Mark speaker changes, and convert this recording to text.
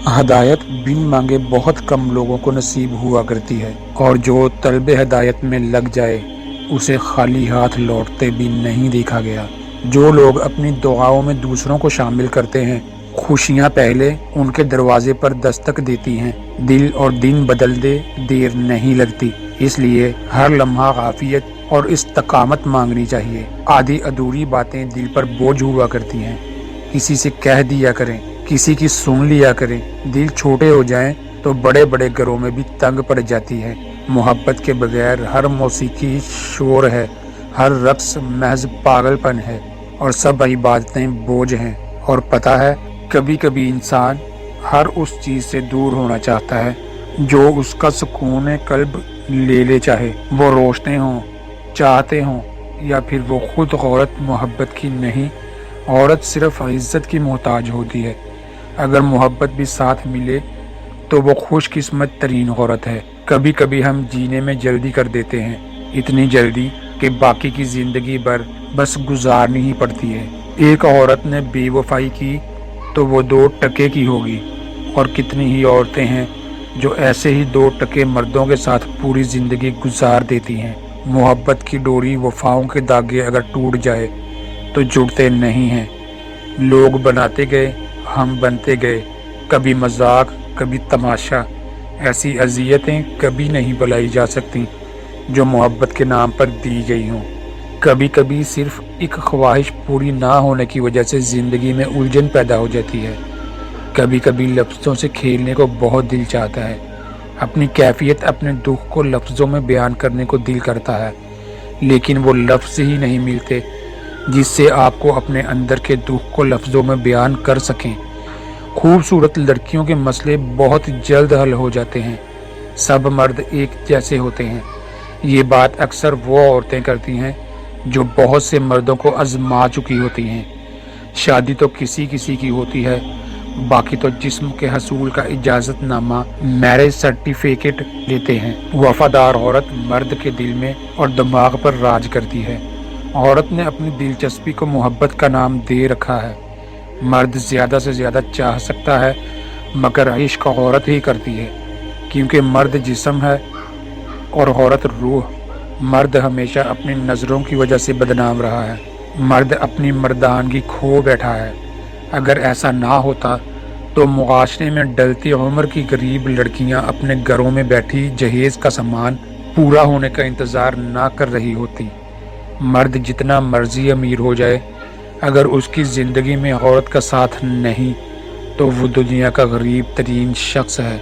Speaker 1: ہدایت بن مانگے بہت کم لوگوں کو نصیب ہوا کرتی ہے، اور جو طلب ہدایت میں لگ جائے اسے خالی ہاتھ لوٹتے بھی نہیں دیکھا گیا۔ جو لوگ اپنی دعاؤں میں دوسروں کو شامل کرتے ہیں، خوشیاں پہلے ان کے دروازے پر دستک دیتی ہیں۔ دل اور دن بدل دے دیر نہیں لگتی، اس لیے ہر لمحہ عافیت اور استقامت مانگنی چاہیے۔ آدھی ادھوری باتیں دل پر بوجھ ہوا کرتی ہیں، کسی سے کہہ دیا کریں، کسی کی سن لیا کریں۔ دل چھوٹے ہو جائیں تو بڑے بڑے گھروں میں بھی تنگ پڑ جاتی ہے۔ محبت کے بغیر ہر موسیقی شور ہے، ہر رقص محض پاگل پن ہے، اور سب عبادتیں بوجھ ہیں۔ اور پتہ ہے، کبھی کبھی انسان ہر اس چیز سے دور ہونا چاہتا ہے جو اس کا سکون قلب لے چاہے وہ روشنیں ہوں، چاہتے ہوں، یا پھر وہ خود۔ عورت محبت کی نہیں، عورت صرف عزت کی محتاج ہوتی ہے۔ اگر محبت بھی ساتھ ملے تو وہ خوش قسمت ترین عورت ہے۔ کبھی کبھی ہم جینے میں جلدی کر دیتے ہیں، اتنی جلدی کہ باقی کی زندگی بھر بس گزارنی ہی پڑتی ہے۔ ایک عورت نے بے وفائی کی تو وہ 2 ٹکے کی ہوگی، اور کتنی ہی عورتیں ہیں جو ایسے ہی 2 ٹکے مردوں کے ساتھ پوری زندگی گزار دیتی ہیں۔ محبت کی ڈوری وفاؤں کے دھاگے اگر ٹوٹ جائے تو جڑتے نہیں ہیں۔ لوگ بناتے گئے، ہم بنتے گئے، کبھی مذاق، کبھی تماشا۔ ایسی اذیتیں کبھی نہیں بھلائی جا سکتی جو محبت کے نام پر دی گئی ہوں۔ کبھی کبھی صرف ایک خواہش پوری نہ ہونے کی وجہ سے زندگی میں الجھن پیدا ہو جاتی ہے۔ کبھی کبھی لفظوں سے کھیلنے کو بہت دل چاہتا ہے، اپنی کیفیت، اپنے دکھ کو لفظوں میں بیان کرنے کو دل کرتا ہے، لیکن وہ لفظ ہی نہیں ملتے جس سے آپ کو اپنے اندر کے دکھ کو لفظوں میں بیان کر سکیں۔ خوبصورت لڑکیوں کے مسئلے بہت جلد حل ہو جاتے ہیں۔ سب مرد ایک جیسے ہوتے ہیں، یہ بات اکثر وہ عورتیں کرتی ہیں جو بہت سے مردوں کو آزما چکی ہوتی ہیں۔ شادی تو کسی کسی کی ہوتی ہے، باقی تو جسم کے حصول کا اجازت نامہ، میرج سرٹیفکیٹ لیتے ہیں۔ وفادار عورت مرد کے دل میں اور دماغ پر راج کرتی ہے۔ عورت نے اپنی دلچسپی کو محبت کا نام دے رکھا ہے۔ مرد زیادہ سے زیادہ چاہ سکتا ہے، مگر عشق عورت ہی کرتی ہے، کیونکہ مرد جسم ہے اور عورت روح۔ مرد ہمیشہ اپنی نظروں کی وجہ سے بدنام رہا ہے، مرد اپنی مردانگی کھو بیٹھا ہے۔ اگر ایسا نہ ہوتا تو معاشرے میں ڈلتی عمر کی غریب لڑکیاں اپنے گھروں میں بیٹھی جہیز کا سامان پورا ہونے کا انتظار نہ کر رہی ہوتی۔ مرد جتنا مرضی امیر ہو جائے، اگر اس کی زندگی میں عورت کا ساتھ نہیں تو وہ دنیا کا غریب ترین شخص ہے۔